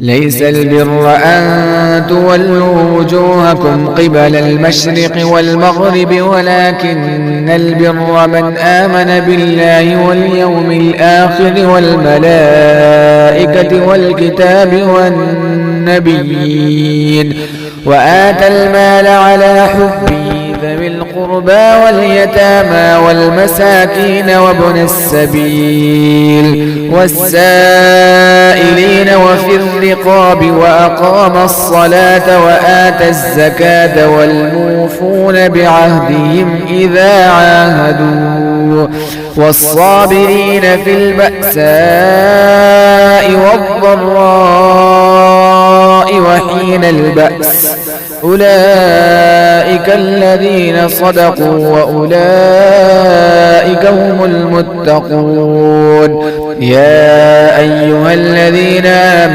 ليس البر أن تولوا وجوهكم قبل المشرق والمغرب ولكن البر من آمن بالله واليوم الآخر والملائكة والكتاب والنبيين وآتى المال على حبه ذوي القربى واليتامى والمساكين وابن السبيل والسائلين وفي الرقاب وأقام الصلاة وآتى الزكاة والموفون بعهدهم إذا عاهدوا والصابرين في البأساء والضراء وحين البأس أولئك الذين صدقوا وأولئك هم المتقون. يا أيها الذين آمنوا